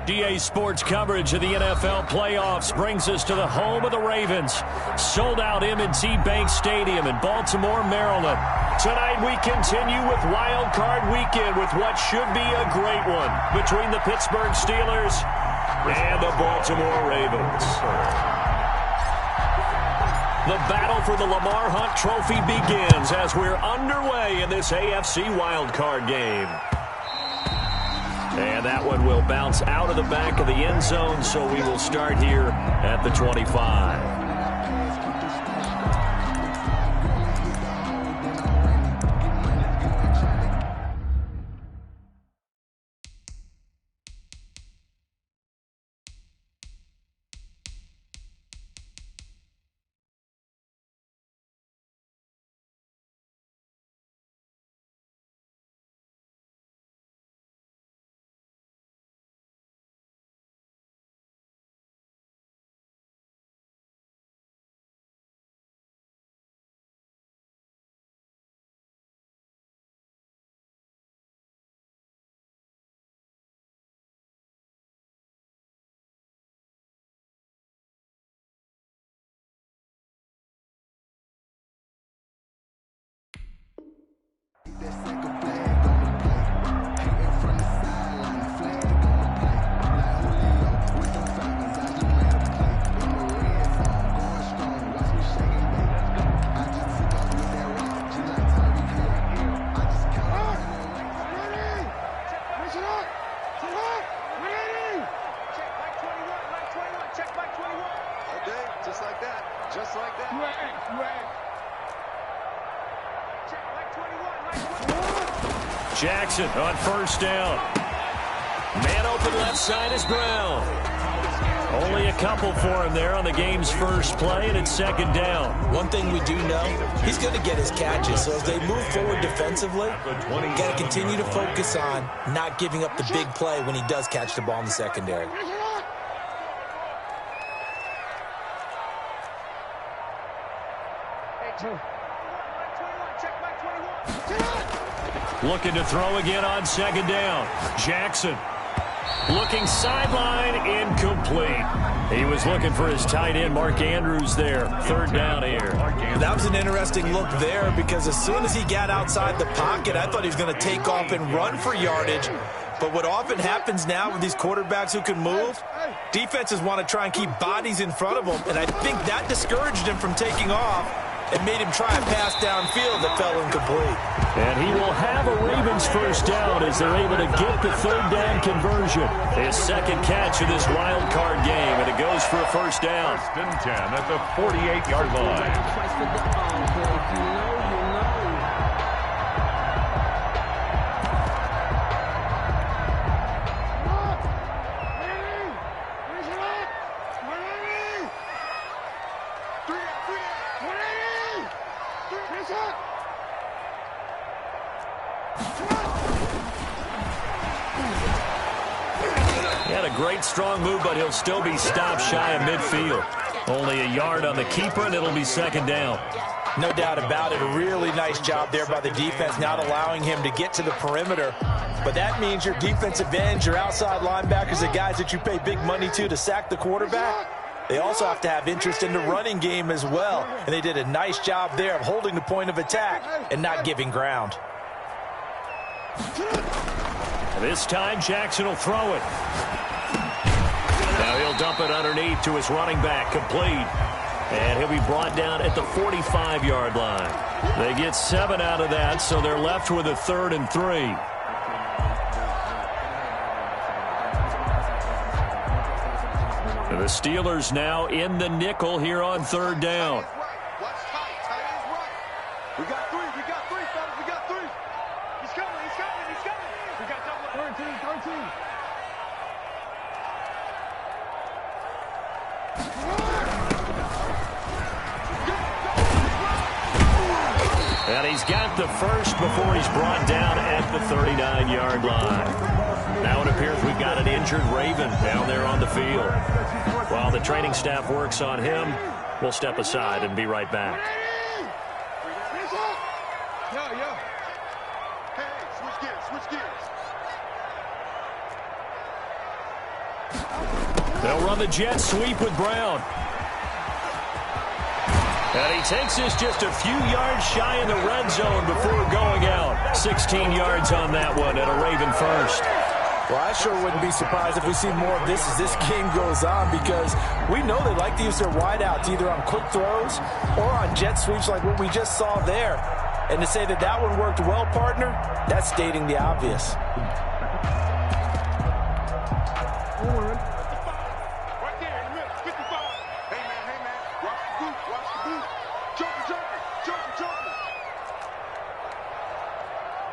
DA Sports coverage of the NFL playoffs brings us to the home of the Ravens. Sold out M&T Bank Stadium in Baltimore, Maryland. Tonight we continue with Wild Card Weekend with what should be a great one between the Pittsburgh Steelers and the Baltimore Ravens. The battle for the Lamar Hunt Trophy begins as we're underway in this AFC Wild Card game. And that one will bounce out of the back of the end zone, so we will start here at the 25. Jackson on first down. Man open left side is Brown. Only a couple for him there on the game's first play, and it's second down. One thing we do know, he's going to get his catches. So as they move forward defensively, got to continue to focus on not giving up the big play when he does catch the ball in the secondary. Looking to throw again on second down. Jackson looking sideline, incomplete. He was looking for his tight end, Mark Andrews, there. Third down here. That was an interesting look there because as soon as he got outside the pocket, I thought he was going to take off and run for yardage. But what often happens now with these quarterbacks who can move, defenses want to try and keep bodies in front of them, and I think that discouraged him from taking off and made him try a pass downfield that fell incomplete. And he will have a Ravens first down as they're able to get the third down conversion. His second catch of this wild card game, and it goes for a first down. First and 10 at the 48-yard line. Great strong move, but he'll still be stopped shy of midfield. Only a yard on the keeper, and it'll be second down. No doubt about it. A really nice job there by the defense, not allowing him to get to the perimeter. But that means your defensive ends, your outside linebackers, the guys that you pay big money to sack the quarterback, they also have to have interest in the running game as well. And they did a nice job there of holding the point of attack and not giving ground. This time, Jackson will throw it. Now he'll dump it underneath to his running back, complete. And he'll be brought down at the 45-yard line. They get 7 out of that, so they're left with a 3rd and 3. And the Steelers now in the nickel here on third down. We got 3, fellas, we got 3. He's coming. We got double 13. And he's got the first before he's brought down at the 39-yard line. Now it appears we've got an injured Raven down there on the field. While the training staff works on him, we'll step aside and be right back. Yeah. Hey, switch gears. They'll run the jet sweep with Brown. And he takes this just a few yards shy in the red zone before going out. 16 yards on that one and a Raven first. Well, I sure wouldn't be surprised if we see more of this as this game goes on, because we know they like to use their wideouts either on quick throws or on jet sweeps like what we just saw there. And to say that that one worked well, partner, that's stating the obvious. Right there in the middle, 55. Hey, man, watch the boot, watch the boot. Jumping.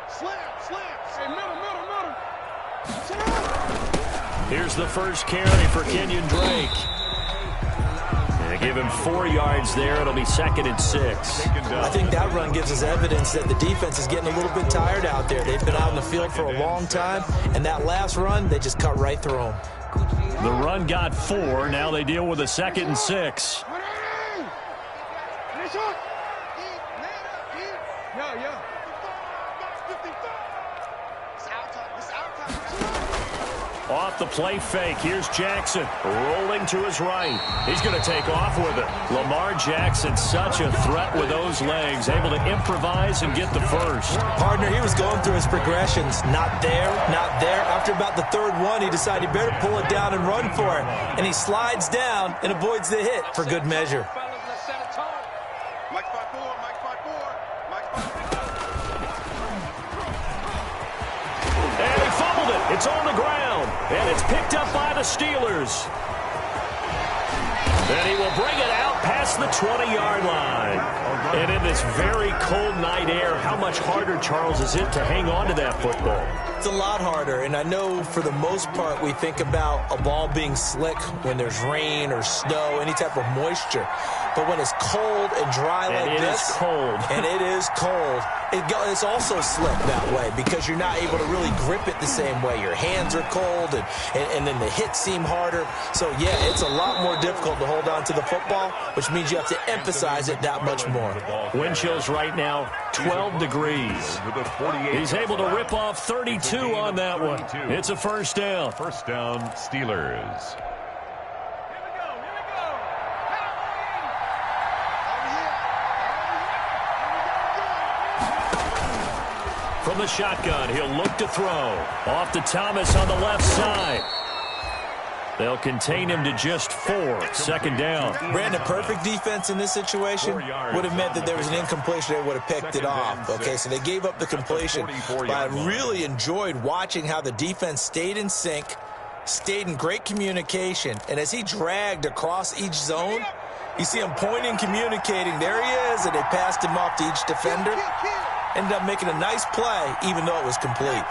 Slam. Hey, middle. Here's the first carry for Kenyon Drake. They give him 4 yards there. It'll be 2nd and 6. I think that run gives us evidence that the defense is getting a little bit tired out there. They've been out in the field for a long time, and that last run, they just cut right through them. The run got 4. Now they deal with a 2nd and 6. Yeah. Off the play fake, here's Jackson, rolling to his right. He's going to take off with it. Lamar Jackson, such a threat with those legs, able to improvise and get the first. Partner, he was going through his progressions. Not there. After about the third one, he decided he better pull it down and run for it. And he slides down and avoids the hit for good measure. Mike 5-4. And he fumbled it. It's on the ground. And it's picked up by the Steelers. And he will bring it out past the 20-yard line. And in this very cold night air, how much harder, Charles, is it to hang on to that football? It's a lot harder, and I know for the most part we think about a ball being slick when there's rain or snow, any type of moisture. But when it's cold and dry like this, it's cold. And it is cold, it's also slick that way because you're not able to really grip it the same way. Your hands are cold, and then the hits seem harder. So, yeah, it's a lot more difficult to hold on to the football, which means you have to emphasize it that much more. Wind chills right now, 12 degrees. He's able to rip off 32 on that one. It's a first down. First down, Steelers. From the shotgun, he'll look to throw. Off to Thomas on the left side. They'll contain him to just 4. 2nd down. Brandon, perfect defense in this situation would have meant that there was an incompletion. They would have picked it off. Okay, so they gave up the completion. But I really enjoyed watching how the defense stayed in sync, stayed in great communication, and as he dragged across each zone, you see him pointing, communicating. There he is, and they passed him off to each defender. Ended up making a nice play, even though it was complete.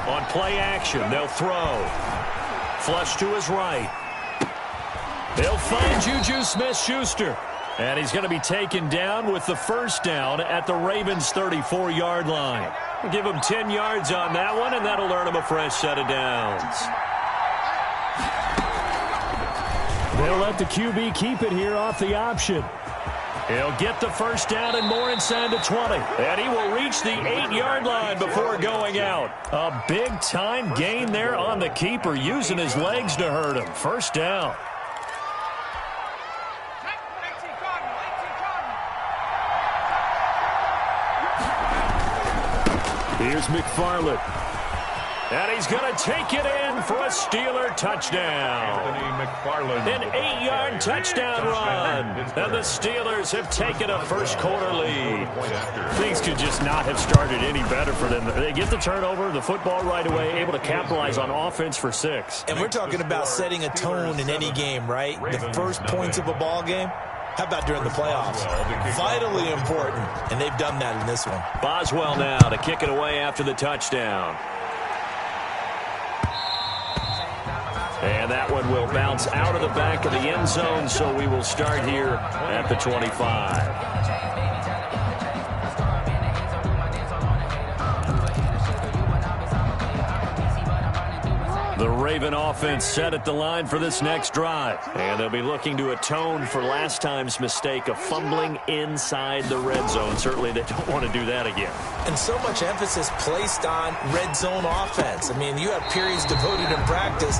On play action, they'll throw. Flush to his right. They'll find Juju Smith-Schuster. And he's going to be taken down with the first down at the Ravens' 34-yard line. Give him 10 yards on that one, and that'll earn him a fresh set of downs. They'll let the QB keep it here off the option. He'll get the first down and more inside the 20. And he will reach the 8-yard line before going out. A big-time gain there on the keeper, using his legs to hurt him. First down. Here's McFarland. And he's going to take it in for a Steeler touchdown. An 8-yard touchdown run. And the Steelers have taken a first-quarter lead. Things could just not have started any better for them. They get the turnover, the football right away, able to capitalize on offense for 6. And we're talking about setting a tone in any game, right? The first points of a ball game. How about during the playoffs? Vitally important, and they've done that in this one. Boswell now to kick it away after the touchdown. And that one will bounce out of the back of the end zone, so we will start here at the 25. The Raven offense set at the line for this next drive. And they'll be looking to atone for last time's mistake of fumbling inside the red zone. Certainly they don't want to do that again. And so much emphasis placed on red zone offense. I mean, you have periods devoted in practice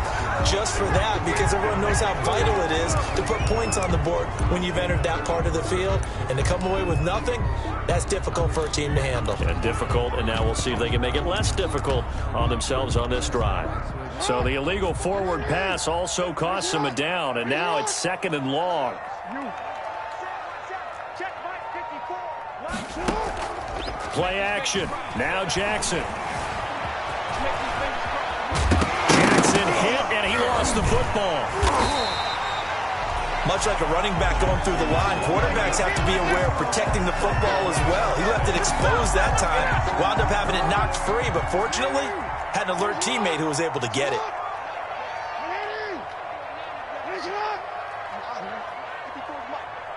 just for that because everyone knows how vital it is to put points on the board when you've entered that part of the field. And to come away with nothing, that's difficult for a team to handle. And difficult, and now we'll see if they can make it less difficult on themselves on this drive. So the illegal forward pass also costs them a down, and now it's 2nd and long. Play action. Now Jackson. Jackson hit, and he lost the football. Much like a running back going through the line, quarterbacks have to be aware of protecting the football as well. He left it exposed that time, wound up having it knocked free, but fortunately, had an alert teammate who was able to get it.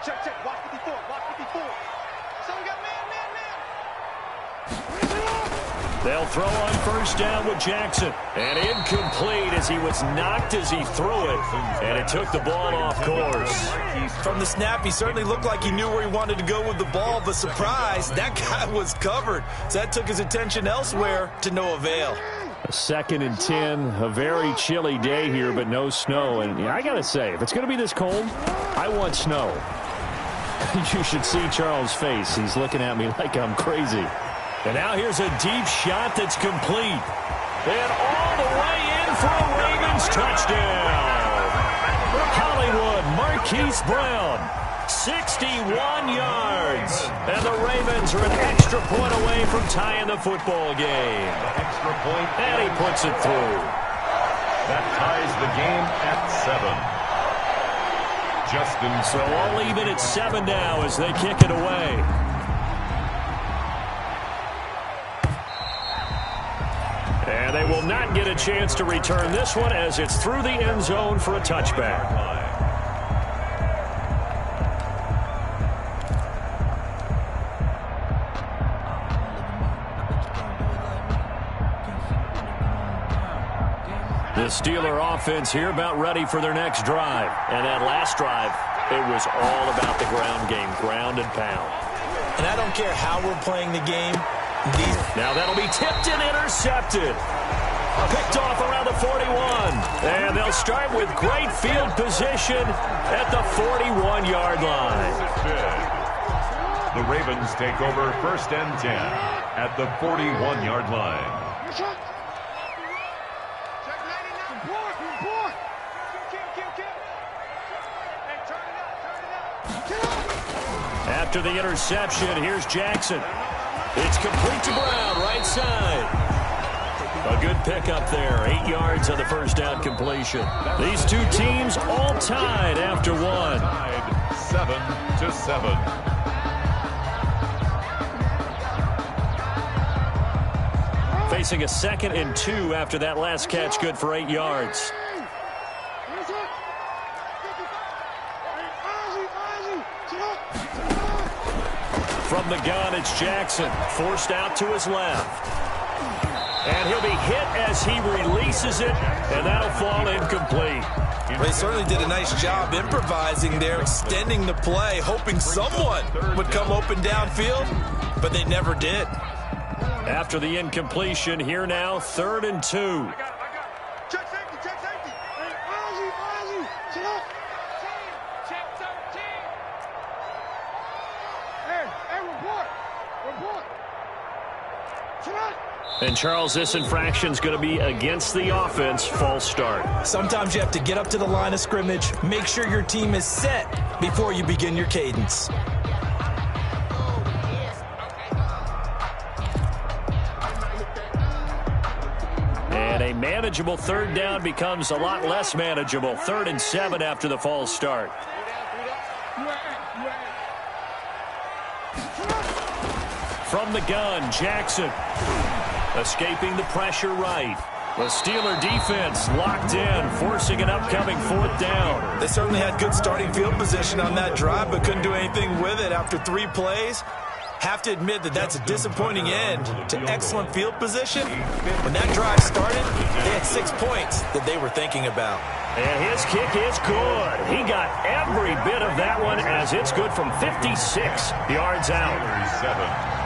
Check, watch 54, watch 54. So we got man. They'll throw on 1st down with Jackson. And incomplete as he was knocked as he threw it. And it took the ball off course. From the snap, he certainly looked like he knew where he wanted to go with the ball, but surprise, that guy was covered. So that took his attention elsewhere to no avail. A 2nd and 10, a very chilly day here, but no snow. And I got to say, if it's going to be this cold, I want snow. You should see Charles' face. He's looking at me like I'm crazy. And now here's a deep shot that's complete. And all the way in for a Ravens touchdown. Hollywood Marquise Brown, 61 yards. And the Ravens are an extra point away from tying the football game. Extra point. And he puts it through. That ties the game at 7. Justin. So all even at 7 now as they kick it away. And they will not get a chance to return this one as it's through the end zone for a touchback. The Steeler offense here about ready for their next drive. And that last drive, it was all about the ground game, ground and pound. And I don't care how we're playing the game. Now that'll be tipped and intercepted. Picked off around the 41. And they'll start with great field position at the 41-yard line. The Ravens take over 1st and 10 at the 41-yard line. After the interception, here's Jackson. It's complete to Brown, right side. A good pickup there, 8 yards on the 1st down completion. These two teams all tied after one. 7-7. Facing a 2nd and 2 after that last catch, good for 8 yards. From the gun, it's Jackson, forced out to his left. And he'll be hit as he releases it, and that'll fall incomplete. They certainly did a nice job improvising there, extending the play, hoping someone would come open downfield, but they never did. After the incompletion, here now, 3rd and 2. Check safety, check safety. Hey, Ozzy, sit up. Check 13. Hey, report. Sit up. And Charles, this infraction's going to be against the offense. False start. Sometimes you have to get up to the line of scrimmage, make sure your team is set before you begin your cadence. And a manageable 3rd down becomes a lot less manageable. 3rd and 7 after the false start. From the gun, Jackson. Escaping the pressure right. The Steeler defense locked in, forcing an upcoming 4th down. They certainly had good starting field position on that drive, but couldn't do anything with it after 3 plays. Have to admit that that's a disappointing end to excellent field position. When that drive started, they had 6 points that they were thinking about. And his kick is good. He got every bit of that one as it's good from 56 yards out.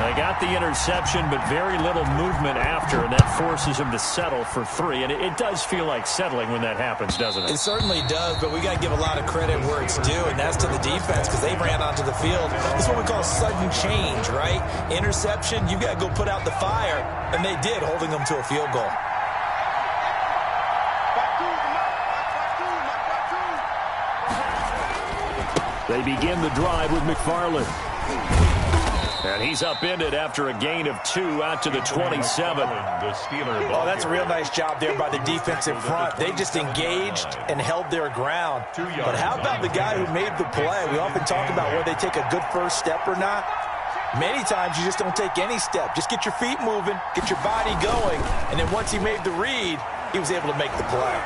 They got the interception, but very little movement after, and that forces him to settle for 3. And it does feel like settling when that happens, doesn't it? It certainly does, but we got to give a lot of credit where it's due, and that's to the defense because they ran onto the field. It's what we call sudden change, right? Interception, you got to go put out the fire, and they did, holding them to a field goal. They begin the drive with McFarland. And he's upended after a gain of 2 out to the 27. Oh, that's a real nice job there by the defensive front. They just engaged and held their ground. But how about the guy who made the play? We often talk about whether they take a good first step or not. Many times you just don't take any step. Just get your feet moving, get your body going, and then once he made the read, he was able to make the play.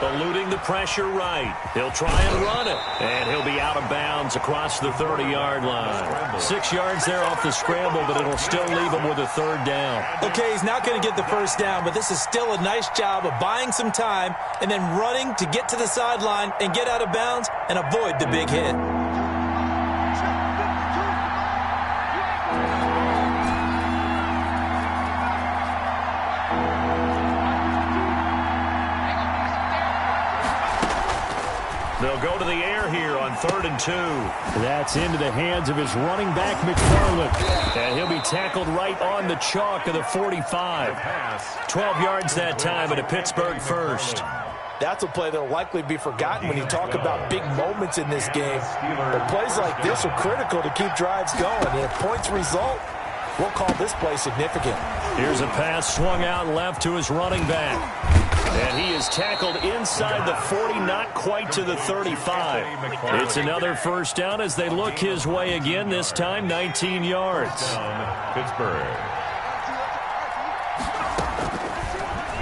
Eluding the pressure right. He'll try and run it. And he'll be out of bounds across the 30-yard line. 6 yards there off the scramble, but it'll still leave him with a 3rd down. Okay, he's not going to get the first down, but this is still a nice job of buying some time and then running to get to the sideline and get out of bounds and avoid the big hit. They'll go to the air here on 3rd and 2. That's into the hands of his running back, McFarland. And he'll be tackled right on the chalk of the 45. 12 yards that time and a Pittsburgh first. That's a play that will likely be forgotten when you talk about big moments in this game. But plays like this are critical to keep drives going. And if points result, we'll call this play significant. Here's a pass swung out left to his running back. And he is tackled inside the 40, not quite to the 35. It's another first down as they look his way again, this time 19 yards. Pittsburgh.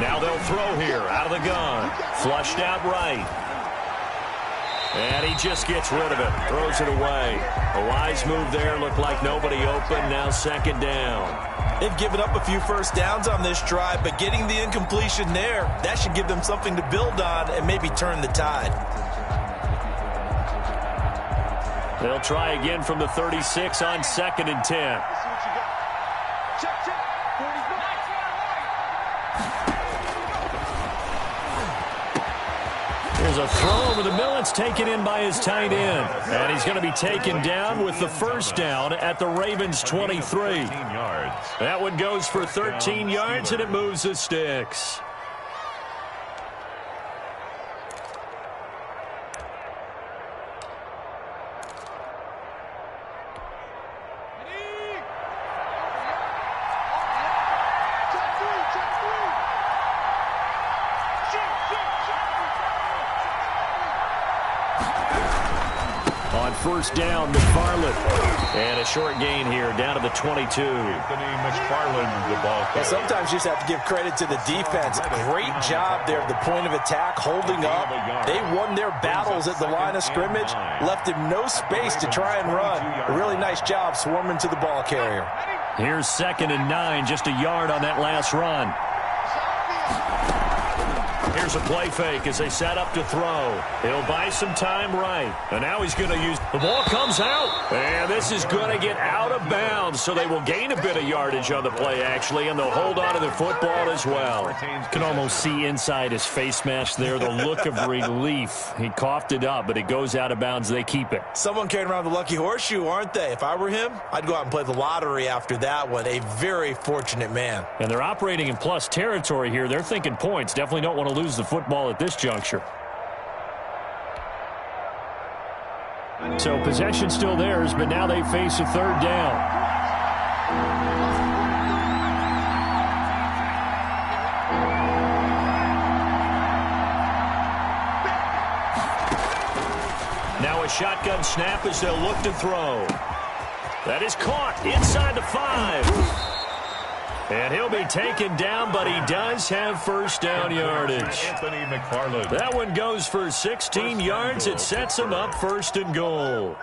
Now they'll throw here out of the gun. Flushed out right. And he just gets rid of it. Throws it away. A wise move there. Looked like nobody open. Now 2nd down. They've given up a few first downs on this drive, but getting the incompletion there, that should give them something to build on and maybe turn the tide. They'll try again from the 36 on 2nd and 10. There's a throw over the middle. It's taken in by his tight end. And he's going to be taken down with the first down at the Ravens' 23. That one goes for 13 yards, and it moves the sticks. First down, McFarland. And a short gain here, down to the 22. McFarland, the ball. Yeah, sometimes you just have to give credit to the defense. Great job there at the point of attack, holding up. They won their battles at the line of scrimmage, left him no space to try and run. A really nice job swarming to the ball carrier. Here's 2nd and 9, just a yard on that last run. Here's a play fake as they set up to throw. He'll buy some time right. And now he's going to use... The ball comes out. And this is going to get out of bounds. So they will gain a bit of yardage on the play, actually. And they'll hold on to the football as well. You can almost see inside his face mask there the look of relief. He coughed it up, but it goes out of bounds. They keep it. Someone carrying around the lucky horseshoe, aren't they? If I were him, I'd go out and play the lottery after that one. A very fortunate man. And they're operating in plus territory here. They're thinking points. Definitely don't want to lose the football at this juncture. So possession still theirs, but now they face a 3rd down. Now a shotgun snap as they'll look to throw. That is caught inside the 5. And he'll be taken down, but he does have first down yardage. Anthony McFarland. That one goes for 16 yards. It sets him up 1st and goal.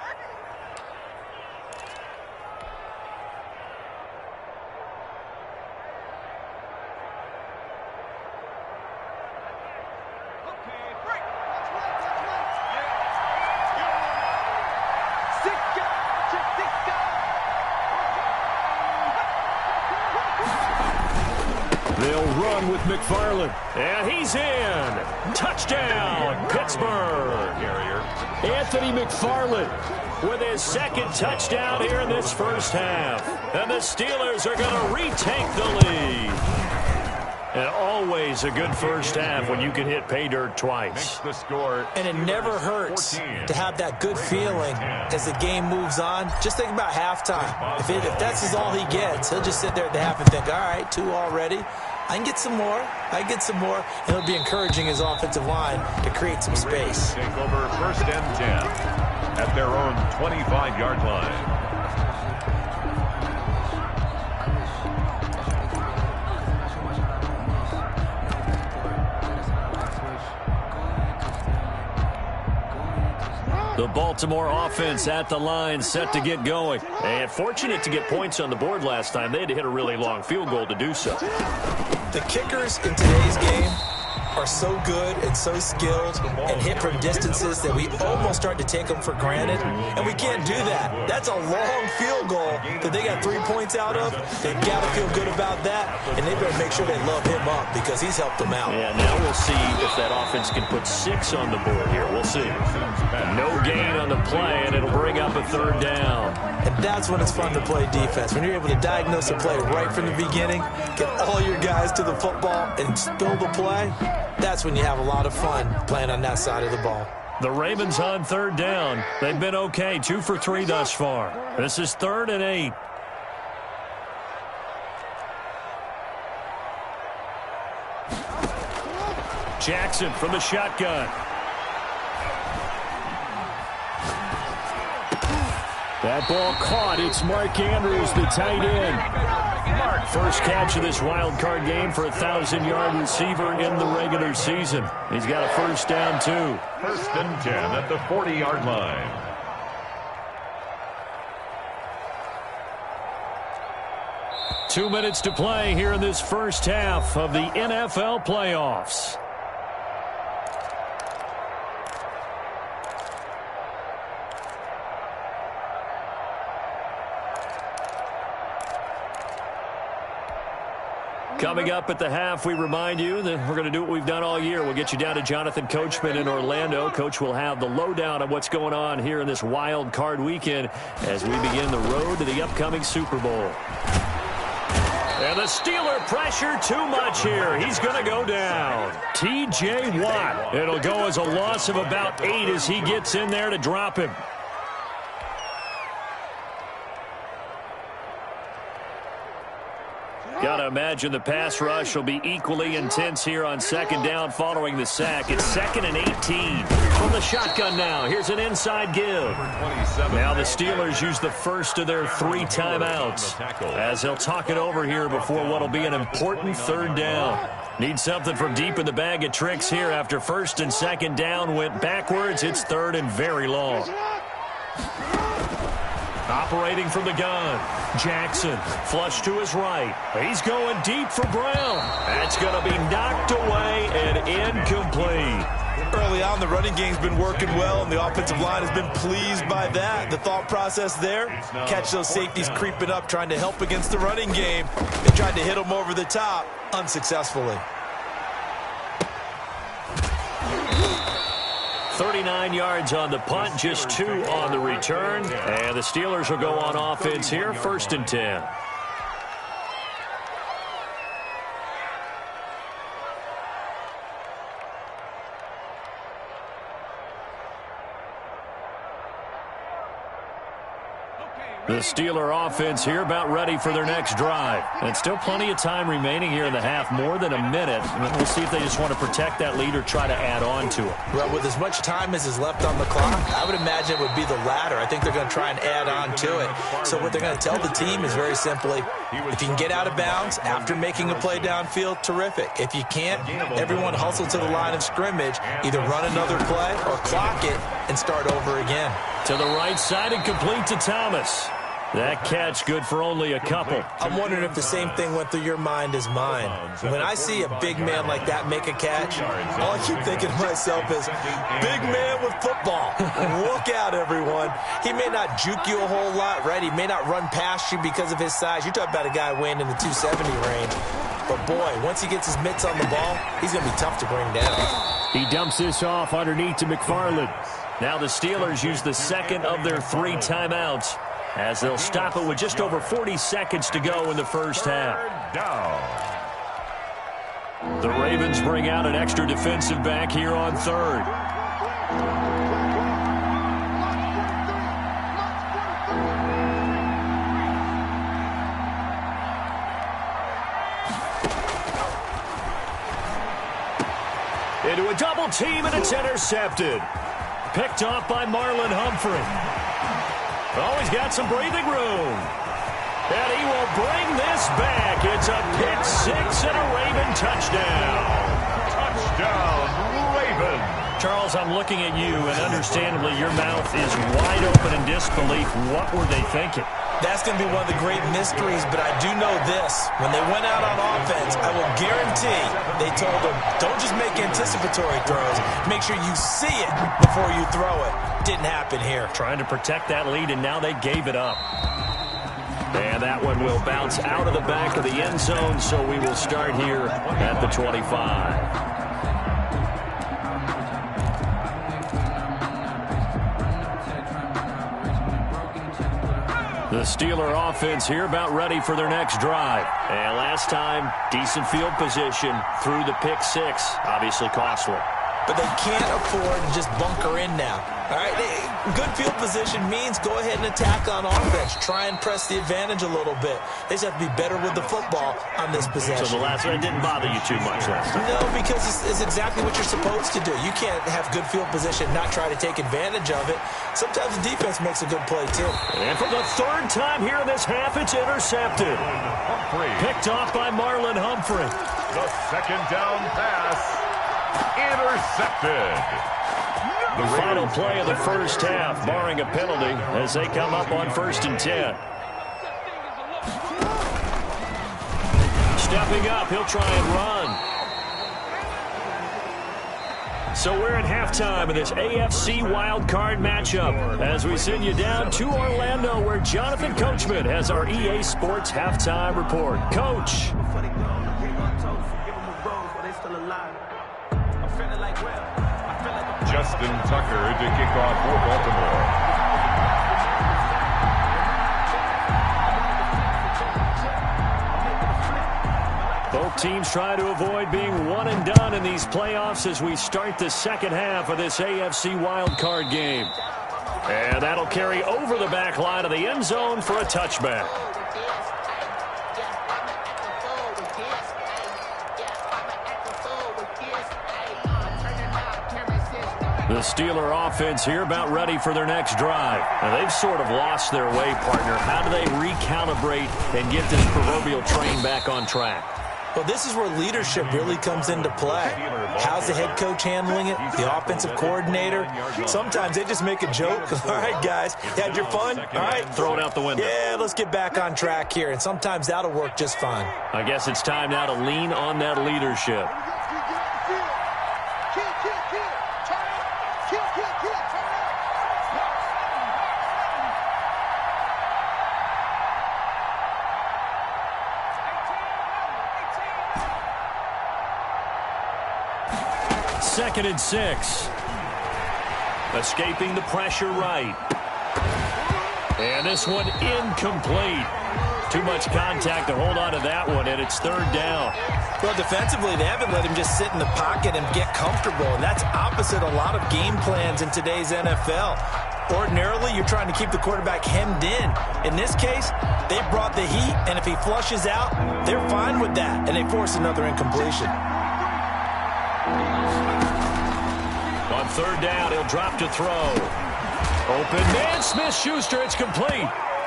run with McFarland. And he's in. Touchdown, Pittsburgh. Anthony McFarland with his second touchdown here in this first half. And the Steelers are going to retake the lead. And always a good first half when you can hit pay dirt twice. And it never hurts to have that good feeling as the game moves on. Just think about halftime. If that's all he gets, he'll just sit there at the half and think, all right, 2 already. I can get some more. And it'll be encouraging his offensive line to create some space. Take over 1st and 10 at their own 25-yard line. The Baltimore offense at the line, set to get going. And fortunate to get points on the board last time. They had to hit a really long field goal to do so. The kickers in today's game are so good and so skilled and hit from distances that we almost start to take them for granted, and we can't do that. That's a long field goal that they got 3 points out of. They've got to feel good about that, and they better make sure they love him up because he's helped them out. Yeah, now we'll see if that offense can put 6 on the board here. We'll see. No gain on the play, and it'll bring up a 3rd down. And that's when it's fun to play defense. When you're able to diagnose a play right from the beginning, get all your guys to the football, and spill the play, that's when you have a lot of fun playing on that side of the ball. The Ravens on 3rd down. They've been okay, 2 for 3 thus far. This is 3rd and 8. Jackson from the shotgun. That ball caught. It's Mark Andrews, the tight end. First catch of this wild card game for a 1,000-yard receiver in the regular season. He's got a 1st down, too. 1st and 10 at the 40-yard line. Two minutes to play here in this first half of the NFL playoffs. Coming up at the half, we remind you that we're going to do what we've done all year. We'll get you down to Jonathan Coachman in Orlando. Coach will have the lowdown on what's going on here in this wild card weekend as we begin the road to the upcoming Super Bowl. And the Steeler pressure too much here. He's going to go down. T.J. Watt. It'll go as a loss of about 8 as he gets in there to drop him. Got to imagine the pass rush will be equally intense here on 2nd down following the sack. It's 2nd and 18 from the shotgun now. Here's an inside give. Now the Steelers use the first of their 3 timeouts as they'll talk it over here before what will be an important 3rd down. Need something from deep in the bag of tricks here after 1st and 2nd down went backwards. It's 3rd and very long. Operating from the gun, Jackson, flush to his right. He's going deep for Brown. That's going to be knocked away and incomplete. Early on, the running game's been working well, and the offensive line has been pleased by that. The thought process there, catch those safeties creeping up, trying to help against the running game. They tried to hit them over the top, unsuccessfully. 39 yards on the punt, just 2 on the return. And the Steelers will go on offense here, 1st and 10. The Steeler offense here about ready for their next drive. And still plenty of time remaining here in the half, more than a minute. We'll see if they just want to protect that lead or try to add on to it. Well, with as much time as is left on the clock, I would imagine it would be the latter. I think they're going to try and add on to it. So what they're going to tell the team is very simply, if you can get out of bounds after making a play downfield, terrific. If you can't, everyone hustle to the line of scrimmage, either run another play or clock it and start over again. To the right side and complete to Thomas. That catch good for only a couple. I'm wondering if the same thing went through your mind as mine. When I see a big man like that make a catch, all I keep thinking to myself is, big man with football. Look out, everyone. He may not juke you a whole lot, right? He may not run past you because of his size. You're talking about a guy weighing in the 270 range. But, boy, once he gets his mitts on the ball, he's going to be tough to bring down. He dumps this off underneath to McFarland. Now the Steelers use the second of their 3 timeouts as they'll stop it with just over 40 seconds to go in the first half. The Ravens bring out an extra defensive back here on third. Into a double team, and it's intercepted. Picked off by Marlon Humphrey. Oh, he's got some breathing room. And he will bring this back. It's a pick 6 and a Raven touchdown. Touchdown, Raven. Charles, I'm looking at you, and understandably your mouth is wide open in disbelief. What were they thinking? That's going to be one of the great mysteries, but I do know this. When they went out on offense, I will guarantee they told them, don't just make anticipatory throws. Make sure you see it before you throw it. Didn't happen here. Trying to protect that lead, and now they gave it up. And that one will bounce out of the back of the end zone, so we will start here at the 25. The Steeler offense here about ready for their next drive. And last time, decent field position through the pick 6. Obviously costly. But they can't afford to just bunker in now. All right, good field position means go ahead and attack on offense. Try and press the advantage a little bit. They just have to be better with the football on this possession. So the last one didn't bother you too much last time? No, because it's exactly what you're supposed to do. You can't have good field position and not try to take advantage of it. Sometimes the defense makes a good play, too. And for the 3rd time here in this half, it's intercepted. Picked off by Marlon Humphrey. The second down pass. Intercepted. The final play of the first half, barring a penalty, as they come up on 1st and 10. Stepping up, he'll try and run. So we're at halftime in this AFC wildcard matchup as we send you down to Orlando, where Jonathan Coachman has our EA Sports halftime report. Coach. Justin Tucker to kick off for Baltimore. Both teams trying to avoid being one and done in these playoffs as we start the second half of this AFC wildcard game. And that'll carry over the back line of the end zone for a touchback. The Steeler offense here about ready for their next drive. Now, they've sort of lost their way, partner. How do they recalibrate and get this proverbial train back on track? Well, this is where leadership really comes into play. How's the head coach handling it? The offensive coordinator? Sometimes they just make a joke. All right, guys, you had your fun? All right. Throw it out the window. Yeah, let's get back on track here. And sometimes that'll work just fine. I guess it's time now to lean on that leadership. Second and 6. Escaping the pressure right. And this one incomplete. Too much contact to hold on to that one, and it's 3rd down. Well, defensively, they haven't let him just sit in the pocket and get comfortable, and that's opposite a lot of game plans in today's NFL. Ordinarily, you're trying to keep the quarterback hemmed in. In this case, they brought the heat, and if he flushes out, they're fine with that, and they force another incompletion. On 3rd down, he'll drop to throw. Open man, Smith-Schuster, it's complete.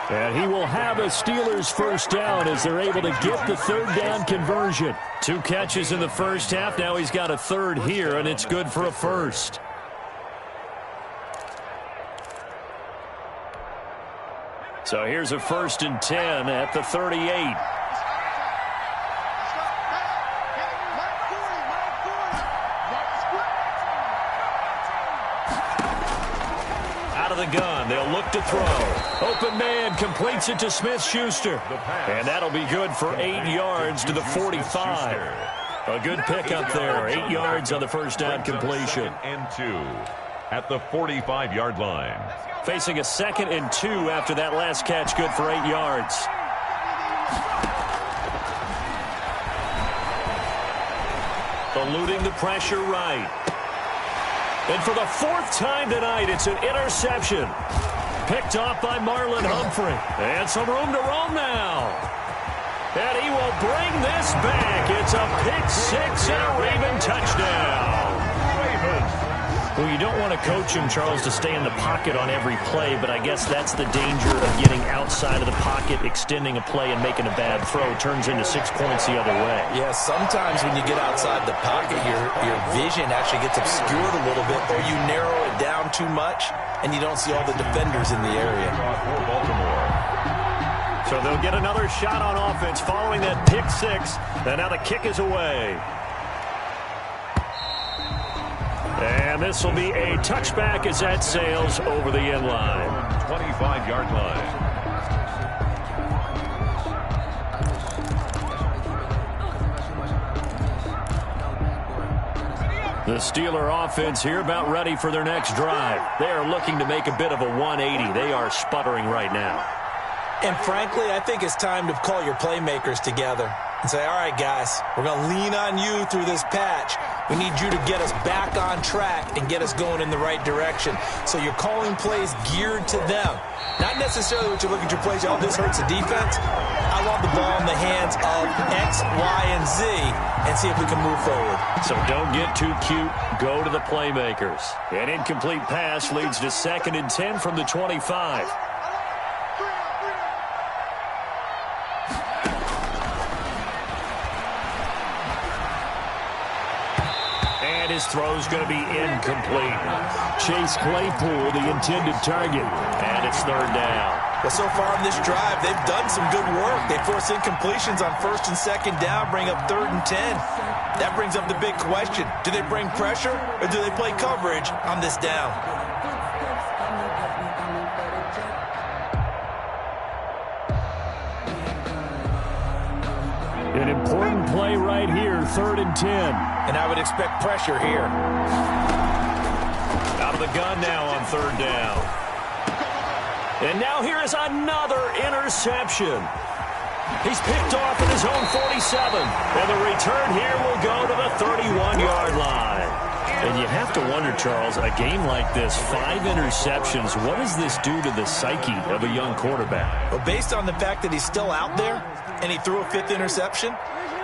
And he will have a Steelers 1st down as they're able to get the 3rd down conversion. 2 catches in the first half. Now he's got a 3rd here, and it's good for a 1st. So here's a 1st and 10 at the 38. Out of the gun, they'll look to throw. Open man completes it to Smith-Schuster. And that'll be good for 8 yards to the 45. A good pickup there. 8 yards on the first down completion. And 2 at the 45-yard line. Facing a 2nd and 2 after that last catch, good for 8 yards. Eluding the pressure right. And for the 4th time tonight, it's an interception. Picked off by Marlon Humphrey. And some room to roam now. And he will bring this back. It's a pick 6 and a Raven touchdown. Well, you don't want to coach him, Charles, to stay in the pocket on every play, but I guess that's the danger of getting outside of the pocket, extending a play, and making a bad throw. Turns into 6 points the other way. Yeah, sometimes when you get outside the pocket, your vision actually gets obscured a little bit, or you narrow it down too much, and you don't see all the defenders in the area. For Baltimore. So they'll get another shot on offense following that pick 6, and now the kick is away. And this will be a touchback as that sails over the end line. 25-yard line. The Steeler offense here about ready for their next drive. They are looking to make a bit of a 180. They are sputtering right now. And frankly, I think it's time to call your playmakers together and say, all right, guys, we're going to lean on you through this patch. We need you to get us back on track and get us going in the right direction. So you're calling plays geared to them. Not necessarily what you're looking to plays, oh, this hurts the defense. I want the ball in the hands of X, Y, and Z and see if we can move forward. So don't get too cute. Go to the playmakers. An incomplete pass leads to 2nd and 10 from the 25. His throw's going to be incomplete. Chase Claypool, the intended target, and it's 3rd down. Well, so far in this drive, they've done some good work. They force incompletions on 1st and 2nd down, bring up 3rd and 10. That brings up the big question. Do they bring pressure, or do they play coverage on this down? An important play right here, 3rd and 10. And I would expect pressure here. Out of the gun now on 3rd down. And now here is another interception. He's picked off at his own 47. And the return here will go to the 31-yard line. And you have to wonder, Charles, a game like this, 5 interceptions, what does this do to the psyche of a young quarterback? Well, based on the fact that he's still out there and he threw a 5th interception,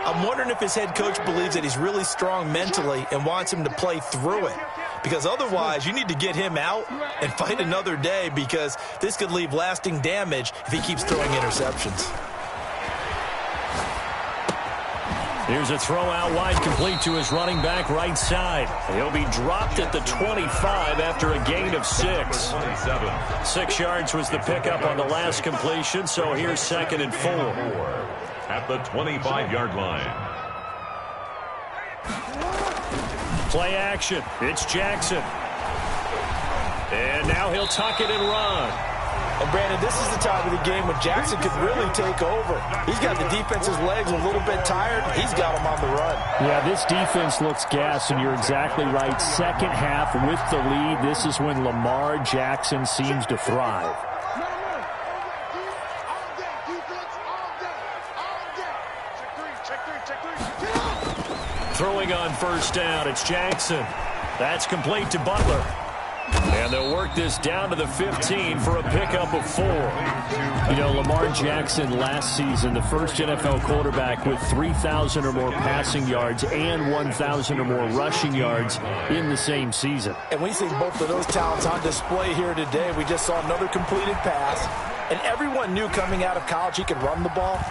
I'm wondering if his head coach believes that he's really strong mentally and wants him to play through it. Because otherwise, you need to get him out and fight another day, because this could leave lasting damage if he keeps throwing interceptions. Here's a throw out wide, complete to his running back right side. He'll be dropped at the 25 after a gain of 6. 6 yards was the pickup on the last completion, so here's 2nd and 4. At the 25-yard line. Play action. It's Jackson. And now he'll tuck it and run. And, Brandon, this is the time of the game when Jackson could really take over. He's got the defense's legs a little bit tired. He's got them on the run. Yeah, this defense looks gassed, and you're exactly right. 2nd half with the lead. This is when Lamar Jackson seems to thrive. Throwing on 1st down, it's Jackson. That's complete to Butler. And they'll work this down to the 15 for a pickup of 4. You know, Lamar Jackson last season, the first NFL quarterback with 3,000 or more passing yards and 1,000 or more rushing yards in the same season. And we see both of those talents on display here today. We just saw another completed pass. And everyone knew coming out of college he could run the ball.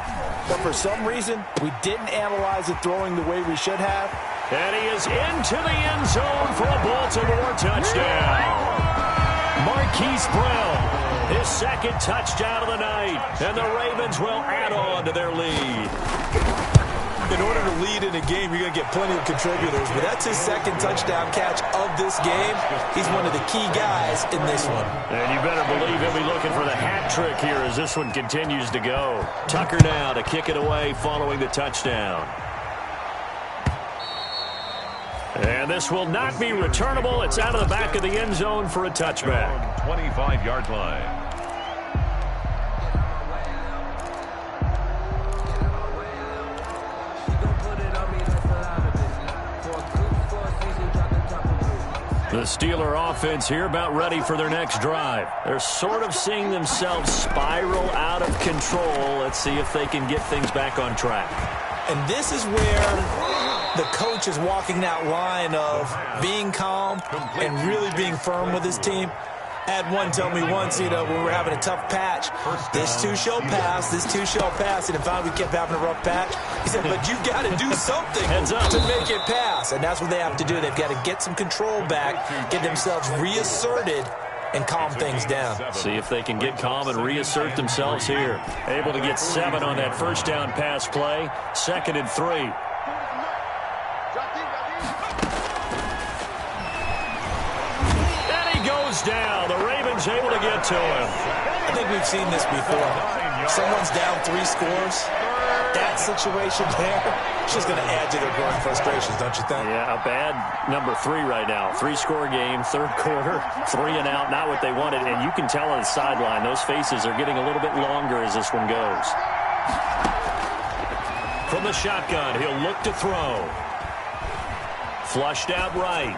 But for some reason, we didn't analyze it throwing the way we should have. And he is into the end zone for a Baltimore touchdown. Marquise Brown, his 2nd touchdown of the night. And the Ravens will add on to their lead. In order to lead in a game, you're going to get plenty of contributors, but that's his second touchdown catch of this game. He's one of the key guys in this one. And you better believe he'll be looking for the hat trick here as this one continues to go. Tucker now to kick it away following the touchdown. And this will not be returnable. It's out of the back of the end zone for a touchback. 25-yard line. The Steeler offense here about ready for their next drive. They're sort of seeing themselves spiral out of control. Let's see if they can get things back on track. And this is where the coach is walking that line of being calm and really being firm with his team. I had one tell me once, when we were having a tough patch, this too shall pass, this too shall pass. And finally we kept having a rough patch. He said, but you've got to do something to make it pass. And that's what they have to do. They've got to get some control back, get themselves reasserted, and calm things down. See if they can get calm and reassert themselves here. Able to get 7 on that first down pass play. 2nd and 3. Down. The Ravens able to get to him. I think we've seen this before. Someone's down 3 scores. That situation there, it's just going to add to their growing frustrations, don't you think? Yeah, a bad number 3 right now. 3-score game, 3rd quarter, 3 and out, not what they wanted. And you can tell on the sideline, those faces are getting a little bit longer as this one goes. From the shotgun, he'll look to throw. Flushed out right.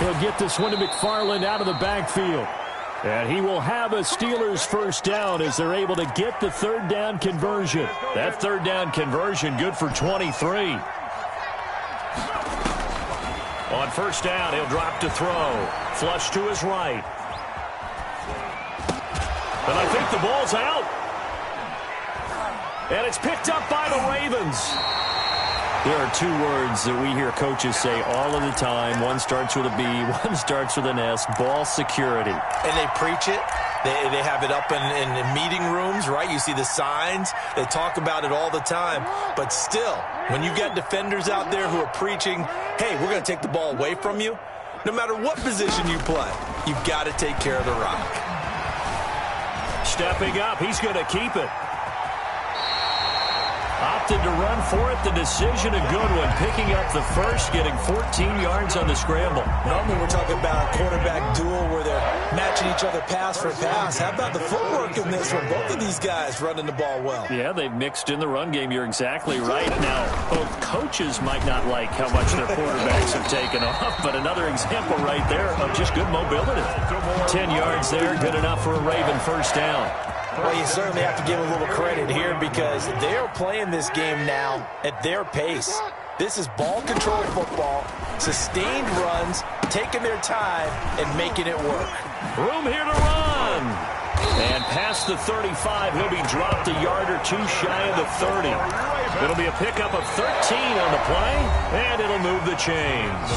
He'll get this one to McFarland out of the backfield. And he will have a Steelers first down as they're able to get the 3rd down conversion. That 3rd down conversion good for 23. On first down, he'll drop to throw. Flush to his right. And I think the ball's out. And it's picked up by the Ravens. There are 2 words that we hear coaches say all of the time. One starts with a B, one starts with an S, ball security. And they preach it. They have it up in meeting rooms, right? You see the signs. They talk about it all the time. But still, when you got defenders out there who are preaching, hey, we're going to take the ball away from you, no matter what position you play, you've got to take care of the rock. Stepping up, he's going to keep it. Opted to run for it. The decision, a good one. Picking up the first, getting 14 yards on the scramble. Normally we're talking about a quarterback duel where they're matching each other pass for pass. How about the footwork in this one? Both of these guys running the ball well. Yeah, they've mixed in the run game. You're exactly right. Now, both coaches might not like how much their quarterbacks have taken off, but another example right there of just good mobility. 10 yards there, good enough for a Raven first down. Well, you certainly have to give a little credit here because they're playing this game now at their pace. This is ball control football, sustained runs, taking their time, and making it work. Room here to run. And past the 35, he'll be dropped a yard or 2 shy of the 30. It'll be a pickup of 13 on the play, and it'll move the chains.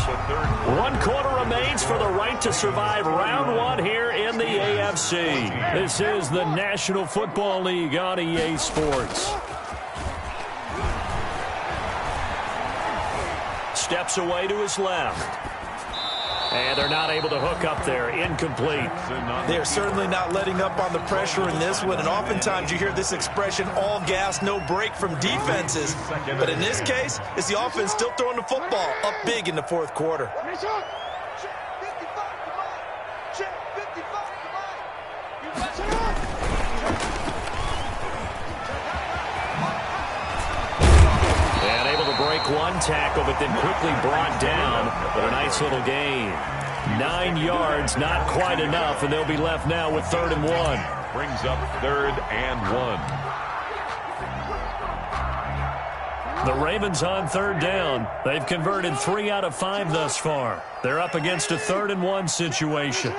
1 quarter remains for the right to survive round 1 here in the AFC. This is the National Football League on EA Sports. Steps away to his left. And they're not able to hook up there. Incomplete. They're certainly not letting up on the pressure in this one. And oftentimes you hear this expression, all gas, no break from defenses. But in this case, it's the offense still throwing the football up big in the 4th quarter. And able to break 1 tackle, but then quickly brought down. But a nice little gain. 9 yards, not quite enough, and they'll be left now with 3rd and 1. Brings up 3rd and 1. The Ravens on 3rd down. They've converted 3 out of 5 thus far. They're up against a 3rd and 1 situation.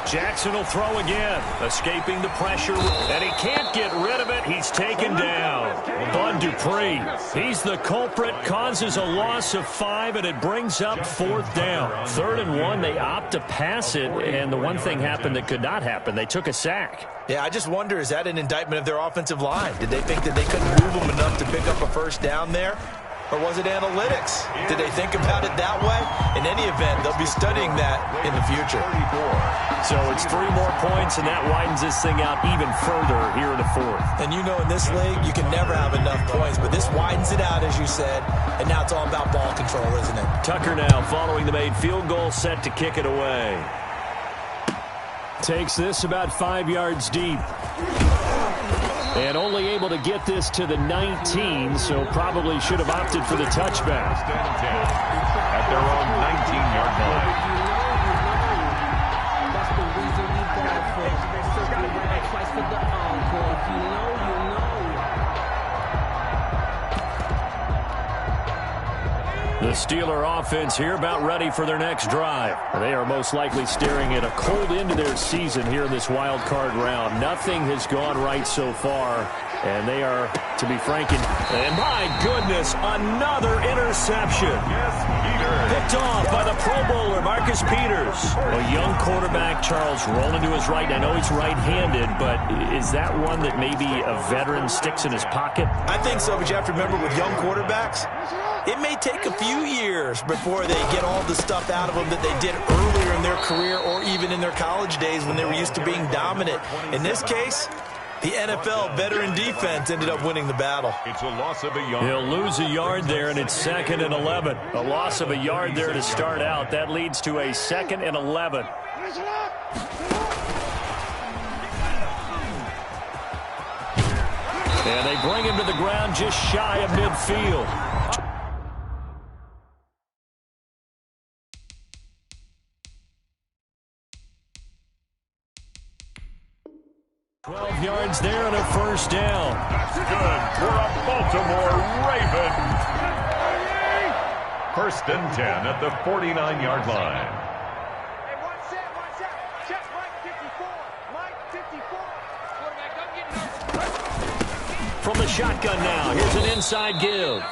Jackson Jackson will throw again, escaping the pressure, and he can't get rid of it. He's taken down. Bud Dupree, he's the culprit, causes a loss of 5, and it brings up 4th down. 3rd and 1, they opt to pass it, and the one thing happened that could not happen. They took a sack. Yeah, I just wonder, is that an indictment of their offensive line? Did they think that they couldn't move them enough to pick up a 1st down there? Or was it analytics? Did they think about it that way? In any event, they'll be studying that in the future. So it's 3 more points, and that widens this thing out even further here in the 4th. And you know, in this league, you can never have enough points, but this widens it out, as you said, and now it's all about ball control, isn't it? Tucker now following the made field goal, set to kick it away. Takes this about 5 yards deep. And only able to get this to the 19, so probably should have opted for the touchback. At their own 19-yard line. That's the reason we got for the encore. If you know, you know. The Steeler offense here about ready for their next drive. They are most likely staring at a cold end to their season here in this wild card round. Nothing has gone right so far, and they are, to be frank, and my goodness, another interception. Picked off by the Pro Bowler, Marcus Peters. A young quarterback, Charles, rolling to his right. I know he's right-handed, but is that one that maybe a veteran sticks in his pocket? I think so, but you have to remember with young quarterbacks, it may take a few years before they get all the stuff out of them that they did earlier in their career or even in their college days when they were used to being dominant. In this case, the NFL veteran defense ended up winning the battle. It's a loss of a yard. He'll lose a yard there, and it's 2nd and 11. A loss of a yard there to start out. That leads to a 2nd and 11. And they bring him to the ground just shy of midfield. Yards there and a 1st down. That's good for a Baltimore Raven. 1st and 10 at the 49-yard line. Hey, one set. Check Mike 54. Mike 54. Quarterback, don't get From the shotgun now, here's an inside give.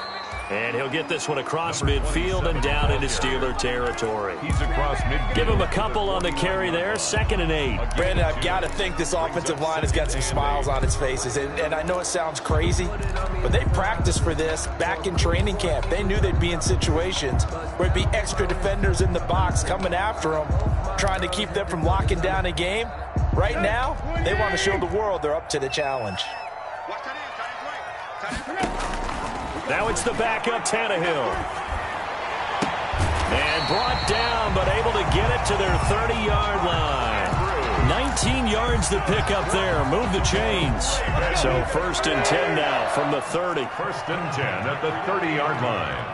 And he'll get this one across midfield and down into Steeler territory. He's across midfield. Give him a couple on the carry there, 2nd and 8. Brandon, I've got to think this offensive line has got some smiles on its faces. And I know it sounds crazy, but they practiced for this back in training camp. They knew they'd be in situations where it'd be extra defenders in the box coming after them, trying to keep them from locking down a game. Right now, they want to show the world they're up to the challenge. Now it's the backup, Tannehill. And brought down, but able to get it to their 30-yard line. 19 yards to pick up there. Move the chains. So 1st and 10 now from the 30. 1st and 10 at the 30-yard line.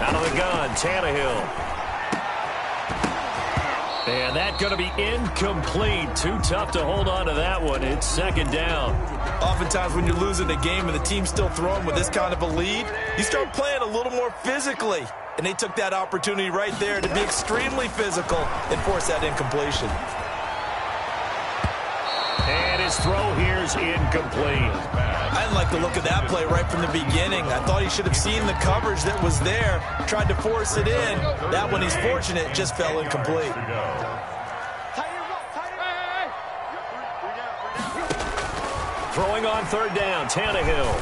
Out of the gun, Tannehill. And that's going to be incomplete. Too tough to hold on to that one. It's 2nd down. Oftentimes when you're losing a game and the team's still throwing with this kind of a lead, you start playing a little more physically. And they took that opportunity right there to be extremely physical and force that incompletion. And his throw here's incomplete. I didn't like the look of that play right from the beginning. I thought he should have seen the coverage that was there, tried to force it in. That one, he's fortunate, just fell incomplete. Throwing on 3rd down, Tannehill.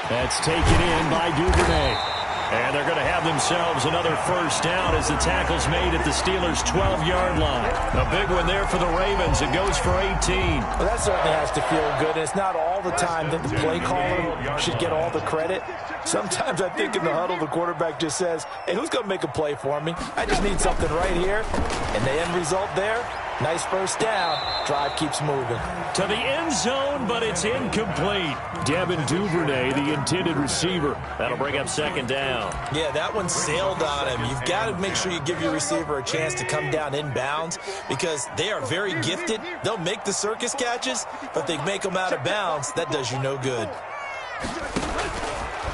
That's taken in by Duvernay. And they're going to have themselves another 1st down as the tackle's made at the Steelers' 12-yard line. A big one there for the Ravens. It goes for 18. Well, that certainly has to feel good. And it's not all the time that the play caller should get all the credit. Sometimes I think in the huddle, the quarterback just says, hey, who's going to make a play for me? I just need something right here. And the end result there, nice 1st down. Drive keeps moving. To the end zone, but it's incomplete. Devin Duvernay, the intended receiver. That'll bring up 2nd down. Yeah, that one sailed on him. You've got to make sure you give your receiver a chance to come down inbounds because they are very gifted. They'll make the circus catches, but if they make them out of bounds, that does you no good.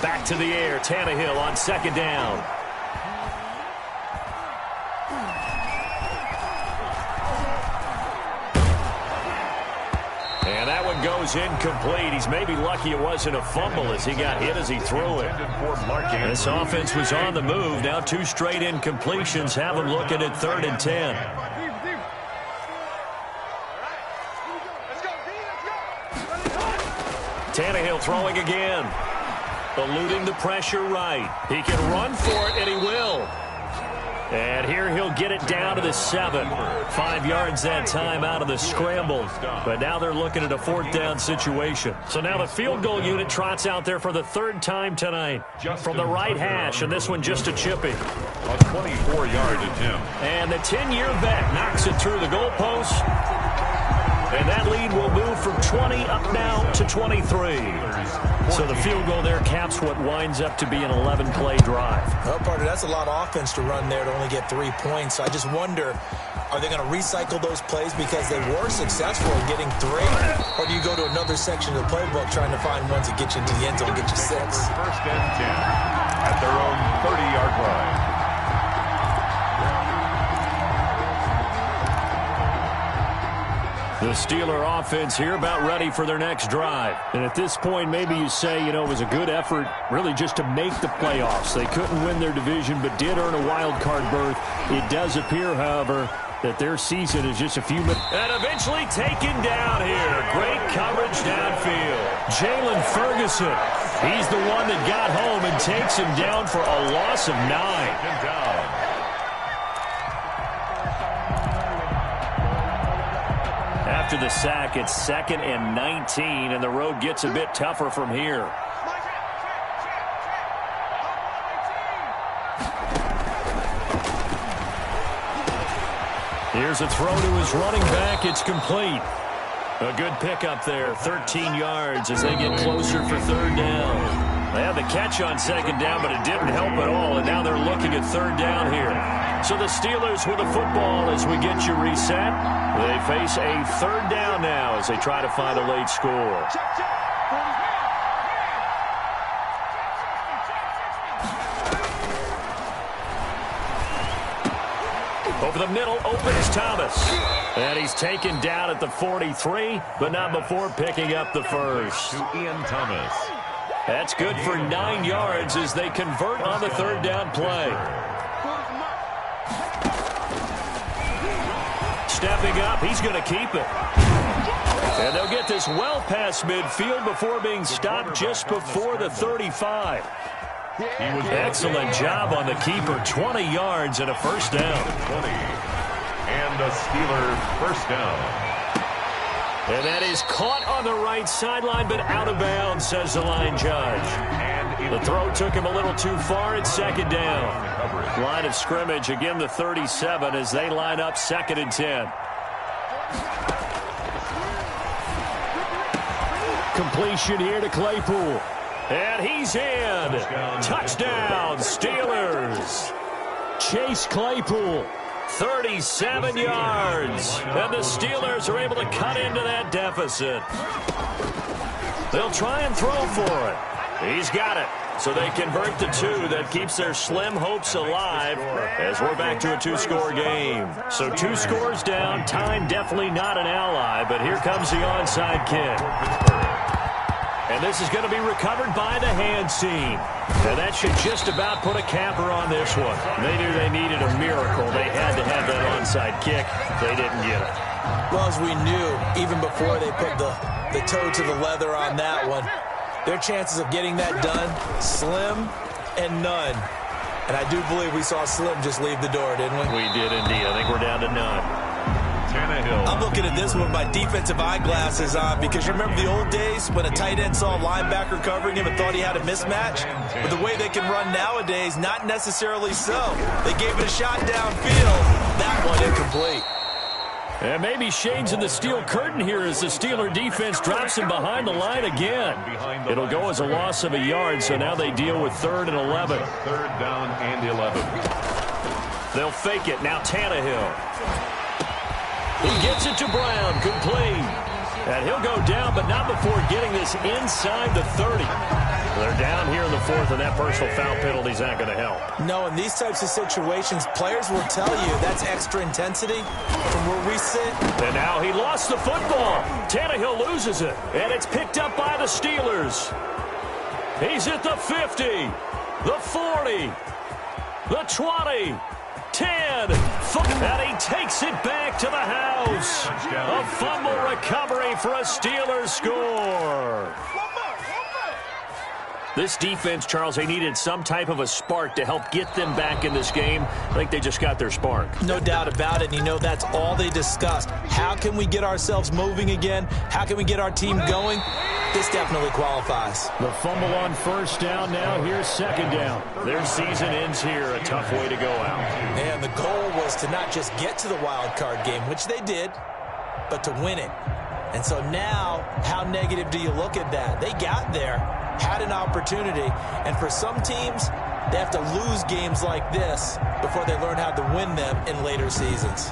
Back to the air, Tannehill on 2nd down. goes incomplete. He's maybe lucky it wasn't a fumble as he got hit as he threw it. This offense was on the move. Now 2 straight incompletions have them looking at 3rd and 10. Tannehill throwing again. Eluding the pressure right. He can run for it, and he will. And here he'll get it down to the 7. 5 yards that time out of the scramble. But now they're looking at a 4th down situation. So now the field goal unit trots out there for the 3rd time tonight. From the right hash, and this one just a chippy. A 24-yard attempt. And the 10-year vet knocks it through the goalpost. And that lead will move from 20 up now to 23. So the field goal there caps what winds up to be an 11-play drive. Well, partner, that's a lot of offense to run there to only get 3 points. So I just wonder, are they going to recycle those plays because they were successful in getting 3? Or do you go to another section of the playbook trying to find ones that get you into the end zone and get you 6? First and 10 at their own 30-yard line. The Steeler offense here about ready for their next drive. And at this point, maybe you say, you know, it was a good effort really just to make the playoffs. They couldn't win their division but did earn a wild card berth. It does appear, however, that their season is just a few minutes. And eventually taken down here. Great coverage downfield. Jalen Ferguson. He's the one that got home and takes him down for a loss of 9. After the sack, it's 2nd and 19, and the road gets a bit tougher from here. Here's a throw to his running back. It's complete. A good pickup there, 13 yards as they get closer for 3rd down. They had the catch on 2nd down, but it didn't help at all, and now they're looking at 3rd down here. So the Steelers with the football as we get you reset. They face a 3rd down now as they try to find a late score. Over the middle, open is Thomas. And he's taken down at the 43, but not before picking up the first. To Ian Thomas. That's good for 9 yards as they convert on the 3rd down play. Stepping up, he's going to keep it. And they'll get this well past midfield before being stopped just before the 35. Excellent job on the keeper. 20 yards and a 1st down. 20. And a Steeler 1st down. And that is caught on the right sideline, but out of bounds, says the line judge. The throw took him a little too far at 2nd down. Line of scrimmage, again the 37 as they line up 2nd and 10. Completion here to Claypool. And he's in. Touchdown, Steelers. Chase Claypool. 37 yards. And the Steelers are able to cut into that deficit. They'll try and throw for it. He's got it. So they convert the 2. That keeps their slim hopes alive as we're back to a 2-score game. So 2 scores down. Time definitely not an ally, but here comes the onside kick. And this is going to be recovered by the hands team. And that should just about put a capper on this one. They knew they needed a miracle. They had to have that onside kick. They didn't get it. Well, as we knew, even before they put the toe to the leather on that one, their chances of getting that done, slim and none. And I do believe we saw Slim just leave the door, didn't we? We did indeed. I think we're down to none. Tannehill. I'm looking at this one with my defensive eyeglasses on because you remember the old days when a tight end saw a linebacker covering him and thought he had a mismatch? But the way they can run nowadays, not necessarily so. They gave it a shot downfield. That one incomplete. And maybe shades in the steel curtain here as the Steeler defense drops him behind the line again. It'll go as a loss of a yard, so now they deal with 3rd and 11. 3rd down and 11. They'll fake it. Now Tannehill. He gets it to Brown. Complete. And he'll go down, but not before getting this inside the 30. They're down here in the fourth, and that personal foul penalty is not going to help. No, in these types of situations, players will tell you that's extra intensity from where we sit. And now he lost the football. Tannehill loses it, and it's picked up by the Steelers. He's at the 50, the 40, the 20, 10, and he takes it back to the house. A fumble recovery for a Steelers score. This defense, Charles, they needed some type of a spark to help get them back in this game. I think they just got their spark. No doubt about it. And you know, that's all they discussed. How can we get ourselves moving again? How can we get our team going? This definitely qualifies. The fumble on first down. Now here's second down. Their season ends here. A tough way to go out. And the goal was to not just get to the wild card game, which they did, but to win it. And so now, how negative do you look at that? They got there, had an opportunity, and for some teams, they have to lose games like this before they learn how to win them in later seasons.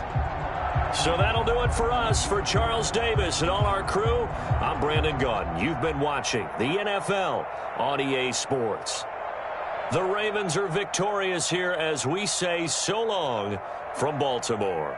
So that'll do it for us. For Charles Davis and all our crew, I'm Brandon Gaudin. You've been watching the NFL on EA Sports. The Ravens are victorious here as we say so long from Baltimore.